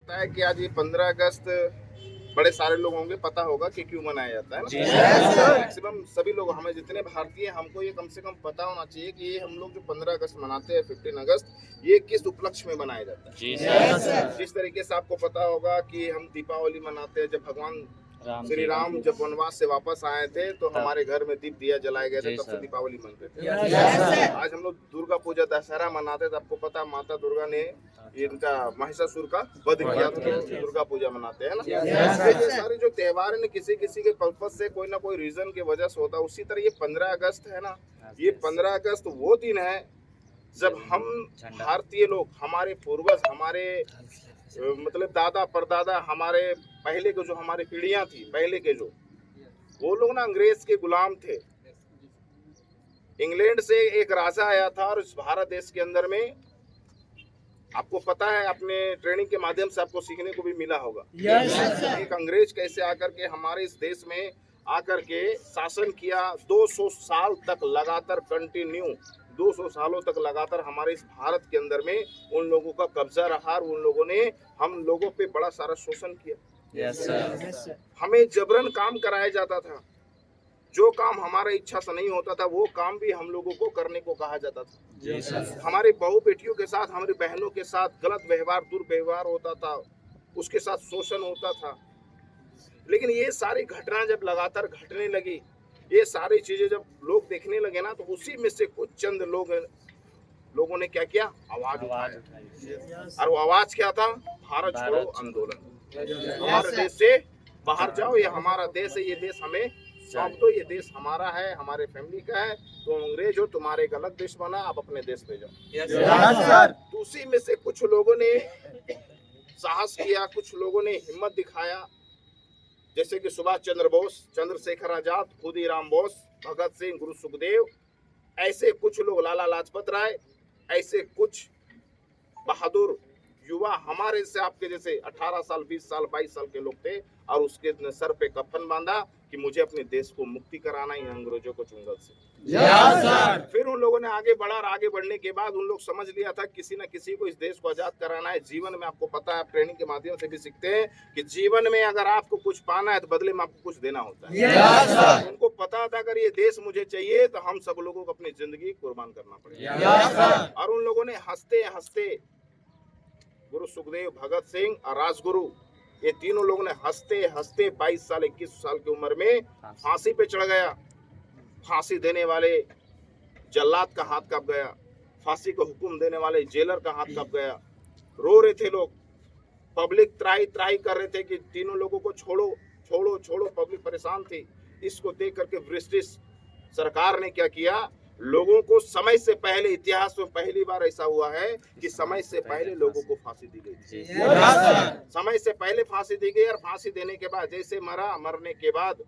लगता है कि आज ये 15 अगस्त बड़े सारे लोग होंगे पता होगा कि क्यों मनाया जाता है ना। मैक्सिमम सभी लोग, हमें जितने भारतीय, हमको ये कम से कम पता होना चाहिए कि ये हम लोग जो 15 अगस्त मनाते हैं, 15 अगस्त, ये किस उपलक्ष्य में मनाया जाता है। जिस तरीके से आपको पता होगा कि हम दीपावली मनाते हैं, जब भगवान श्री राम जब वनवास से वापस आए थे तो हमारे घर में दीप दिया जलाए गए थे, तब से दीपावली मनते थे। आज हम लोग दुर्गा पूजा दशहरा मनाते थे, आपको पता माता दुर्गा ने इनका महिषासुर का वध किया था, तो दुर्गा पूजा मनाते हैं ना। ये सारे जो त्योहार है किसी किसी के पर्पस से कोई ना कोई रीजन की वजह से होता है। उसी तरह ये 15 अगस्त है ना, ये 15 अगस्त वो दिन है जब हम भारतीय लोग, हमारे पूर्वज, हमारे मतलब दादा परदादा, हमारे पहले के जो हमारी पीढ़ियां थी, पहले के जो वो लोग ना अंग्रेज के गुलाम थे। इंग्लैंड से एक राजा आया था और इस भारत देश के अंदर में, आपको पता है, अपने ट्रेनिंग के माध्यम से आपको सीखने को भी मिला होगा। एक अंग्रेज कैसे आकर के हमारे इस देश में आकर के शासन किया, 200 साल तक लगातार कंटिन्यू, 200 सालों तक लगातार हमारे इस भारत के अंदर में उन लोगों का कब्जा रहा और उन लोगों ने हम लोगों पे बड़ा सारा शोषण किया। हमें जबरन काम कराया जाता था, जो काम हमारा इच्छा से नहीं होता था वो काम भी हम लोगों को करने को कहा जाता था। हमारी बहू बेटियों के साथ, हमारी बहनों के साथ गलत व्यवहार, दुर्व्यवहार होता था, उसके साथ शोषण होता था। लेकिन ये सारी घटना जब लगातार घटने लगी, ये सारी चीजें जब लोग देखने लगे ना, तो उसी में से कुछ चंद लोगों ने क्या किया, आवाज उठाई। और वो आवाज क्या था? भारत छोड़ो आंदोलन। हमारे देश से बाहर जाओ, ये हमारा देश है, ये देश हमें सौंप दो, ये देश हमारा है, हमारे फैमिली का है। तो अंग्रेज हो, तुम्हारे गलत देश बना, आप अपने देश पे जाओ। तो उसी में से कुछ लोगों ने साहस किया, कुछ लोगों ने हिम्मत दिखाया, जैसे कि सुभाष चंद्र बोस, चंद्रशेखर आजाद, खुदीराम बोस, भगत सिंह, गुरु सुखदेव, ऐसे कुछ लोग, लाला लाजपत राय, ऐसे कुछ बहादुर युवा हमारे से, आपके जैसे 18 साल, 20 साल, 22 साल के लोग थे, और उसके सर पे कफन बांधा कि मुझे अपने देश को मुक्ति कराना है अंग्रेजों को चुंगल से। फिर उन लोगों ने आगे बढ़ा, और आगे बढ़ने के बाद उन लोग समझ लिया था किसी न किसी को इस देश को आजाद कराना है। जीवन में आपको पता है, ट्रेनिंग के माध्यम से भी सीखते हैं कि जीवन में अगर आपको कुछ पाना है तो बदले में आपको कुछ देना होता है। उनको पता था अगर ये देश मुझे चाहिए तो हम सब लोगों को अपनी जिंदगी कुर्बान करना पड़ेगा। और उन लोगों ने हंसते हंसते, गुरु सुखदेव, भगत सिंह और राजगुरु, ये तीनों लोगों ने हंसते हंसते 22 साल 21 साल की उम्र में फांसी पे चढ़ गया। फांसी देने वाले जल्लाद का हाथ कांप गया, फांसी को हुक्म देने वाले जेलर का हाथ कांप गया। रो रहे थे लोग, पब्लिक त्राही त्राही कर रहे थे कि तीनों लोगों को छोड़ो छोड़ो छोड़ो, पब्लिक परेशान थी। इसको देख करके ब्रिटिश सरकार ने क्या किया, लोगों को समय से पहले, इतिहास में पहली बार ऐसा हुआ है कि समय से पहले लोगों को फांसी दी गई। समय से पहले फांसी दी गई, और फांसी देने के बाद जैसे मरा, मरने के बाद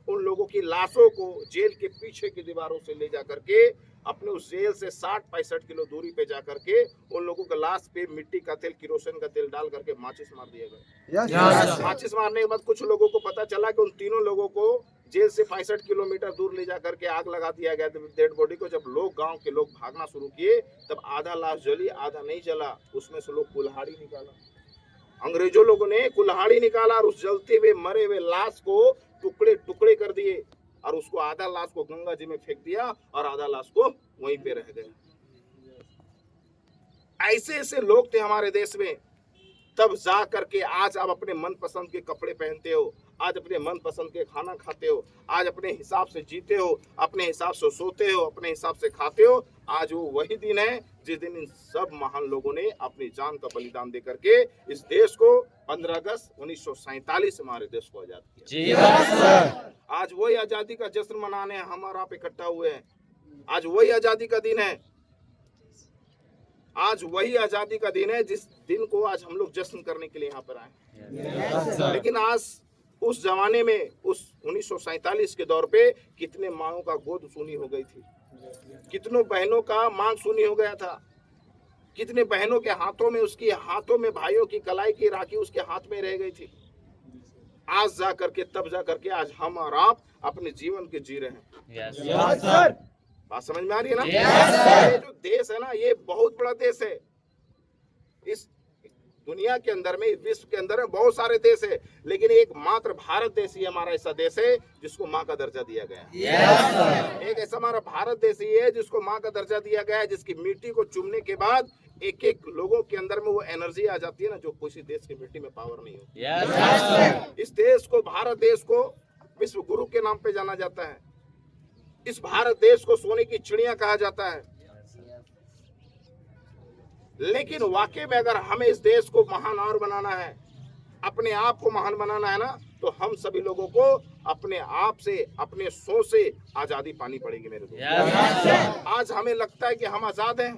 उन लोगों की लाशों को जेल के पीछे की दीवारों से ले जाकर के अपने उस जेल से 60-65 किलो दूरी पे जाकर के उन लोगों के लाश पे मिट्टी का तेल, किरोसिन का तेल डाल करके माचिस मार दिया गया। माचिस मारने के बाद कुछ लोगों को पता चला कि उन तीनों लोगों को जेल से 65 किलोमीटर दूर ले जाकर के आग लगा दिया गया डेड बॉडी को। जब लोग, गांव के लोग भागना शुरू किए, तब आधा लाश जली, आधा नहीं जला। उसमें से लोग कुल्हाड़ी निकाला, अंग्रेजों लोगों ने कुल्हाड़ी निकाला और उस जलते हुए मरे हुए लाश को टुकड़े टुकड़े कर दिए, और उसको आधा लाश को गंगा जी में फेंक दिया और आधा लाश को वहीं पे रह गए। ऐसे ऐसे लोग थे हमारे देश में। तब जा करके आज आप अपने मनपसंद के कपड़े पहनते हो, आज अपने मनपसंद के खाना खाते हो, आज अपने हिसाब से जीते हो, अपने हिसाब से सोते हो, अपने हिसाब से खाते हो। आज वो वही दिन है जिस दिन इन सब महान लोगों ने अपनी जान का बलिदान दे करके इस देश को 15 अगस्त 1947 हमारे देश को आजाद किया। आज वही आजादी का जश्न मनाने हम और आप इकट्ठा हुए हैं। आज वही आजादी का दिन है, आज वही आजादी का दिन है जिस दिन को आज हम लोग जश्न करने के लिए यहाँ पर आए। लेकिन आज उस जमाने में, उस 1947 के दौर पे कितने माँगों का गोद सुनी हो गई थी, कितनों बहनों का मांग सुनी हो गया था, कितने बहनों के हाथों में, उसकी हाथों में भाइयों की कलाई की राखी उसके हाथ में रह गई थी। आज जा करके, तब जा करके आज हम और आप अपने जीवन के जी रहे हैं। बात समझ में आ रही है ना? ये जो देश है ना, ये बहुत बड़ा देश है। इस दुनिया के अंदर में, विश्व के अंदर में बहुत सारे देश है, लेकिन एक मात्र भारत देश ही हमारा ऐसा देश है जिसको माँ का दर्जा दिया गया है। एक ऐसा हमारा भारत देश ही है जिसको माँ का दर्जा दिया गया है, जिसकी मिट्टी को चूमने के बाद एक एक लोगों के अंदर में वो एनर्जी आ जाती है ना, जो किसी देश की मिट्टी में पावर नहीं होती। इस देश को, भारत देश को विश्व गुरु के नाम पे जाना जाता है। इस भारत देश को सोने की चिड़िया कहा जाता है। लेकिन वाकई में अगर हमें इस देश को महान और बनाना है, अपने आप को महान बनाना है ना, तो हम सभी लोगों को अपने आप से, अपने सोच से आजादी पानी पड़ेगी मेरे दोस्त। आज हमें लगता है कि हम आजाद हैं,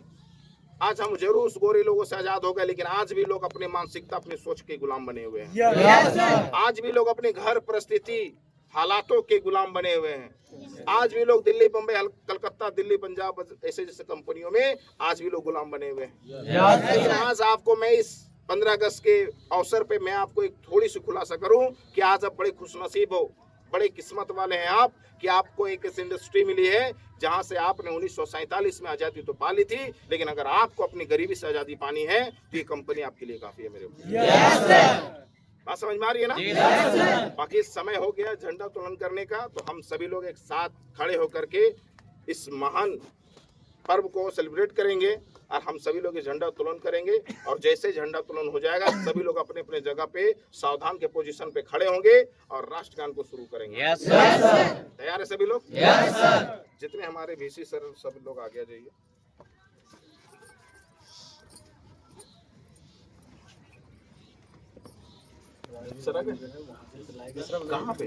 आज हम जरूर उस गोरे लोगों से आजाद हो गए, लेकिन आज भी लोग अपनी मानसिकता, अपनी सोच के गुलाम बने हुए हैं। आज भी लोग अपने घर परिस्थिति हालातों के गुलाम बने हुए हैं। आज भी लोग दिल्ली, बम्बई, कलकत्ता, दिल्ली, पंजाब ऐसे जैसे कंपनियों में आज भी लोग गुलाम बने हुए हैं। लेकिन आज आपको मैं इस 15 अगस्त के अवसर पे मैं आपको एक थोड़ी सी खुलासा करूं कि आज आप बड़े खुशनसीब हो, बड़े किस्मत वाले हैं आप कि आपको एक ऐसी इंडस्ट्री मिली है जहां से आपने 1947 में आजादी तो पा ली थी, लेकिन अगर आपको अपनी गरीबी से आजादी पानी है तो ये कंपनी आपके लिए काफी है मेरे। बात समझ में आ रही है ना? बाकी समय हो गया झंडा तोलन करने का, तो हम सभी लोग एक साथ खड़े होकर के इस महान पर्व को सेलिब्रेट करेंगे और हम सभी लोग इस झंडा तोलन करेंगे। और जैसे झंडा तोलन हो जाएगा, सभी लोग अपने अपने जगह पे सावधान के पोजीशन पे खड़े होंगे और राष्ट्रगान को शुरू करेंगे। तैयार है सभी लोग? जितने हमारे VC सर सब लोग आगे आ जाइए। सर आगे कहाँ पे?